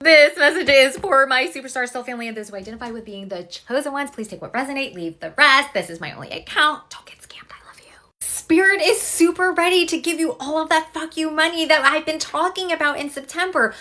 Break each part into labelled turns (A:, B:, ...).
A: This message is for my superstar soul family and those who identify with being the chosen ones. Please take what resonates, leave the rest. This is my only account. Don't get scammed. I love you. Spirit is super ready to give you all of that fuck you money that I've been talking about in September.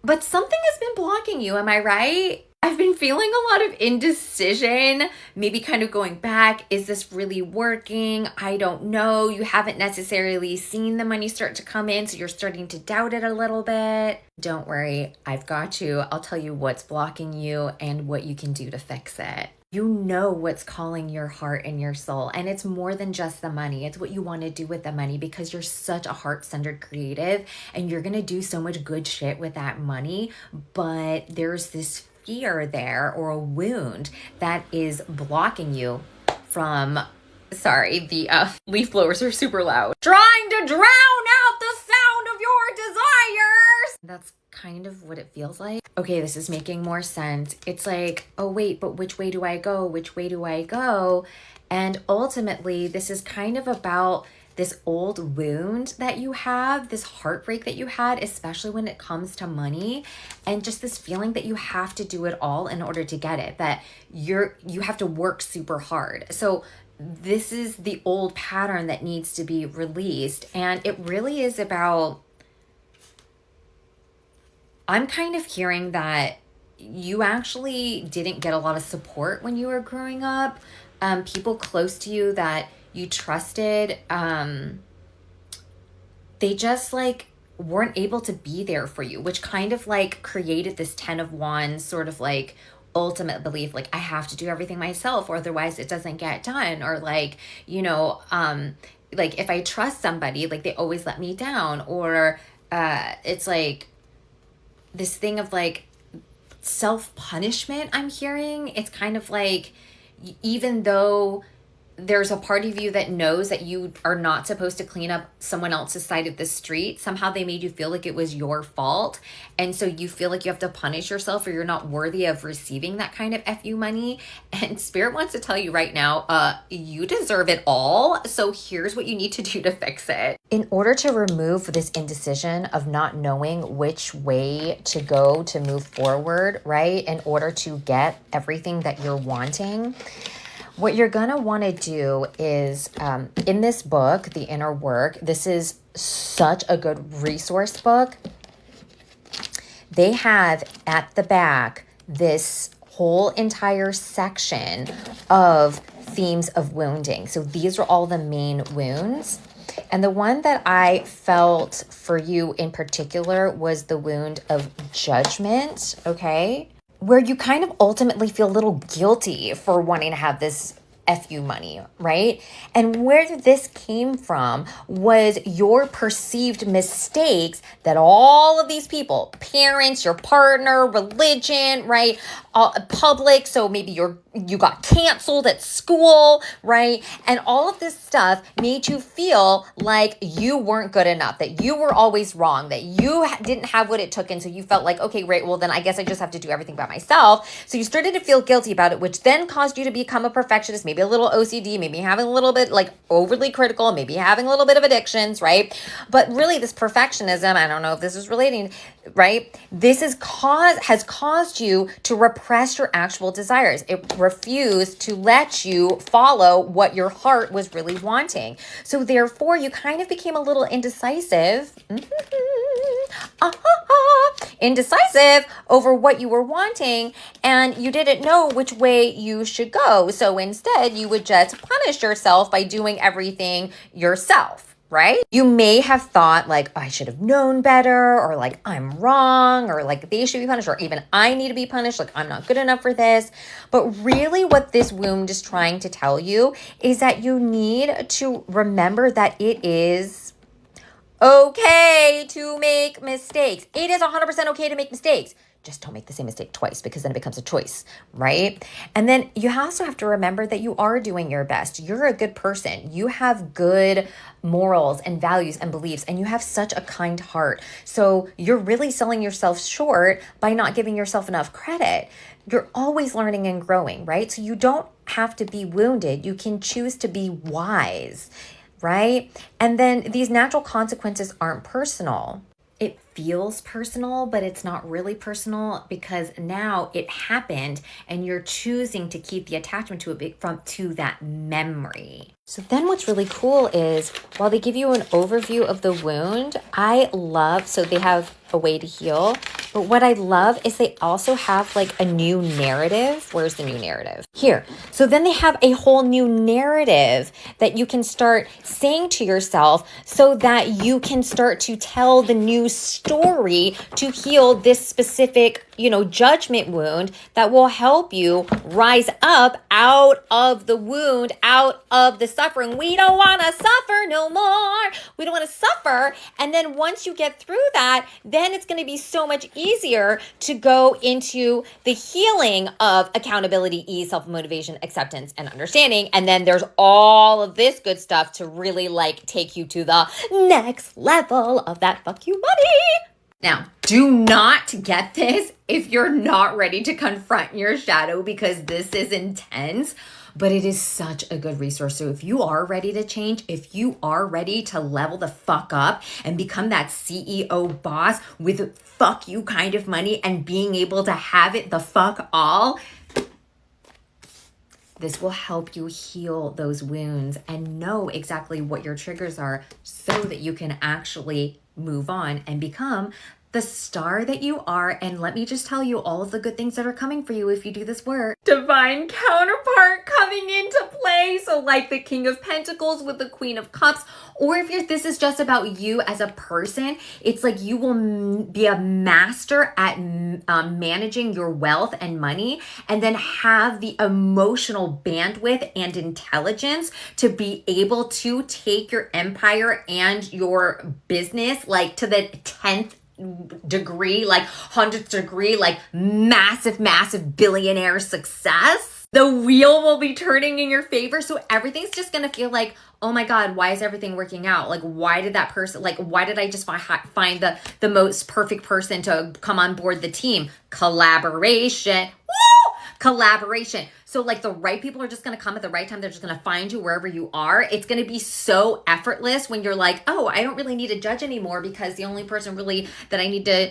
A: But something has been blocking you. Am I right? I've been feeling a lot of indecision, maybe kind of going back. Is this really working? I don't know. You haven't necessarily seen the money start to come in, so you're starting to doubt it a little bit. Don't worry, I've got you. I'll tell you what's blocking you and what you can do to fix it. You know what's calling your heart and your soul, and it's more than just the money. It's what you want to do with the money because you're such a heart-centered creative and you're going to do so much good shit with that money, but there's this fear there or a wound that is blocking you from, sorry, the leaf blowers are super loud, trying to drown out the sound of your desires. That's kind of what it feels like. Okay, this is making more sense. It's like, oh wait, but which way do I go? Which way do I go? And ultimately, this is kind of about this old wound that you have, this heartbreak that you had, especially when it comes to money, and just this feeling that you have to do it all in order to get it, that you have to work super hard. So this is the old pattern that needs to be released. And it really is about, I'm kind of hearing that you actually didn't get a lot of support when you were growing up. People close to you that you trusted, they just like weren't able to be there for you, which kind of like created this 10 of Wands sort of like ultimate belief, like I have to do everything myself or otherwise it doesn't get done. Or like, like if I trust somebody, like they always let me down. Or it's like this thing of like self-punishment I'm hearing. It's kind of like, even though there's a part of you that knows that you are not supposed to clean up someone else's side of the street, somehow they made you feel like it was your fault. And so you feel like you have to punish yourself or you're not worthy of receiving that kind of FU money. And Spirit wants to tell you right now, you deserve it all. So here's what you need to do to fix it. In order to remove this indecision of not knowing which way to go to move forward, right? In order to get everything that you're wanting, what you're going to want to do is, in this book, The Inner Work, this is such a good resource book. They have at the back this whole entire section of themes of wounding. So these are all the main wounds. And the one that I felt for you in particular was the wound of judgment, okay? Where you kind of ultimately feel a little guilty for wanting to have this FU money, right? And where this came from was your perceived mistakes that all of these people, parents, your partner, religion, right? Public, so maybe you got canceled at school, right? And all of this stuff made you feel like you weren't good enough, that you were always wrong, that you didn't have what it took. And so you felt like, okay, great, well then I guess I just have to do everything by myself. So you started to feel guilty about it, which then caused you to become a perfectionist, maybe a little OCD, maybe having a little bit like overly critical, maybe having a little bit of addictions, right? But really this perfectionism, I don't know if this is relating, right? This has caused you to repress your actual desires. It refused to let you follow what your heart was really wanting. So therefore, you kind of became a little indecisive. Indecisive over what you were wanting, and you didn't know which way you should go. So instead, you would just punish yourself by doing everything yourself. Right? You may have thought like, I should have known better, or like, I'm wrong, or like they should be punished, or even I need to be punished, like I'm not good enough for this. But really what this wound is trying to tell you is that you need to remember that it is okay to make mistakes. It is 100% okay to make mistakes. Just don't make the same mistake twice, because then it becomes a choice, right? And then you also have to remember that you are doing your best. You're a good person. You have good morals and values and beliefs, and you have such a kind heart. So you're really selling yourself short by not giving yourself enough credit. You're always learning and growing, right? So you don't have to be wounded. You can choose to be wise, right? And then these natural consequences aren't personal. It feels personal, but it's not really personal because now it happened and you're choosing to keep the attachment to it to that memory. So then what's really cool is while they give you an overview of the wound, so they have a way to heal. But what I love is they also have like a new narrative. Where's the new narrative? Here. So then they have a whole new narrative that you can start saying to yourself so that you can start to tell the new story to heal this specific, judgment wound that will help you rise up out of the wound, out of the suffering. We don't want to suffer no more. We don't want to suffer. And then once you get through that, then it's going to be so much easier to go into the healing of accountability, ease, self-motivation, acceptance, and understanding. And then there's all of this good stuff to really take you to the next level of that fuck you money. Now, do not get this if you're not ready to confront your shadow, because this is intense, but it is such a good resource. So if you are ready to change, if you are ready to level the fuck up and become that CEO boss with fuck you kind of money and being able to have it the fuck all, this will help you heal those wounds and know exactly what your triggers are so that you can actually move on and become the star that you are. And let me just tell you all of the good things that are coming for you if you do this work. Divine counterpart coming into play. So like the King of Pentacles with the Queen of Cups, or if this is just about you as a person, it's like you will be a master at managing your wealth and money, and then have the emotional bandwidth and intelligence to be able to take your empire and your business to the 10th degree, 100th degree, massive billionaire success. The wheel will be turning in your favor. So everything's just going to feel like, oh my God, why is everything working out? Why did that person, why did I just find the most perfect person to come on board the team? Collaboration. Woo! Collaboration. So the right people are just going to come at the right time. They're just going to find you wherever you are. It's going to be so effortless when you're like, oh, I don't really need to judge anymore because the only person really that I need to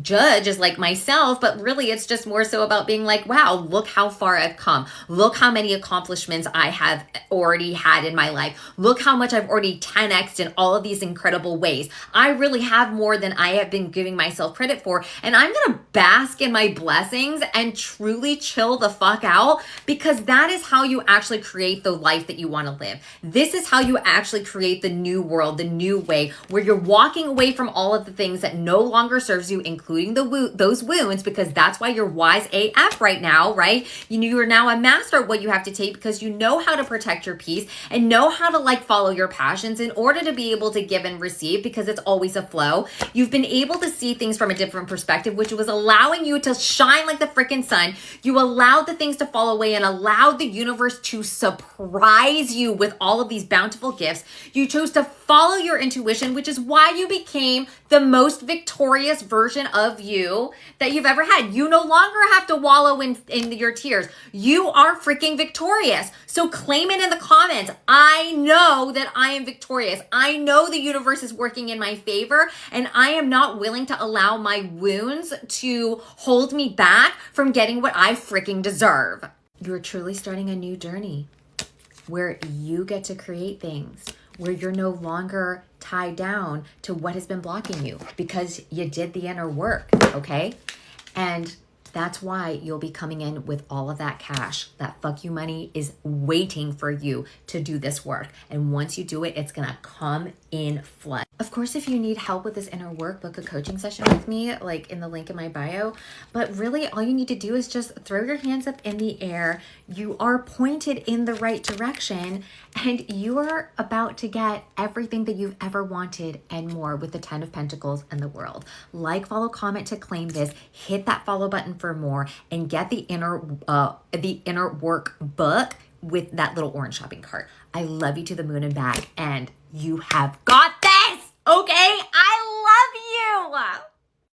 A: judge is myself. But really it's just more so about being wow, look how far I've come. Look how many accomplishments I have already had in my life. Look how much I've already 10x'd in all of these incredible ways. I really have more than I have been giving myself credit for. And I'm going to bask in my blessings and truly chill the fuck out, because that is how you actually create the life that you want to live. This is how you actually create the new world, the new way, where you're walking away from all of the things that no longer serves you, including those wounds, because that's why you're wise AF right now, right? You are now a master of what you have to take, because you know how to protect your peace and know how to follow your passions in order to be able to give and receive, because it's always a flow. You've been able to see things from a different perspective, which was allowing you to shine like the freaking sun. You allowed the things to fall away and allowed the universe to surprise you with all of these bountiful gifts. You chose to follow your intuition, which is why you became the most victorious version of you that you've ever had. You no longer have to wallow in your tears. You are freaking victorious. So claim it in the comments. I know that I am victorious. I know the universe is working in my favor, and I am not willing to allow my wounds to hold me back from getting what I freaking deserve. You're truly starting a new journey where you get to create things, where you're no longer tied down to what has been blocking you because you did the inner work, okay? And that's why you'll be coming in with all of that cash. That fuck you money is waiting for you to do this work. And once you do it, it's gonna come in flood. Of course, if you need help with this inner work, book a coaching session with me, in the link in my bio. But really, all you need to do is just throw your hands up in the air. You are pointed in the right direction, and you are about to get everything that you've ever wanted and more with the 10 of Pentacles and the world. Follow, comment to claim this. Hit that follow button for more, and get the inner work book with that little orange shopping cart. I love you to the moon and back, and you have got this, okay?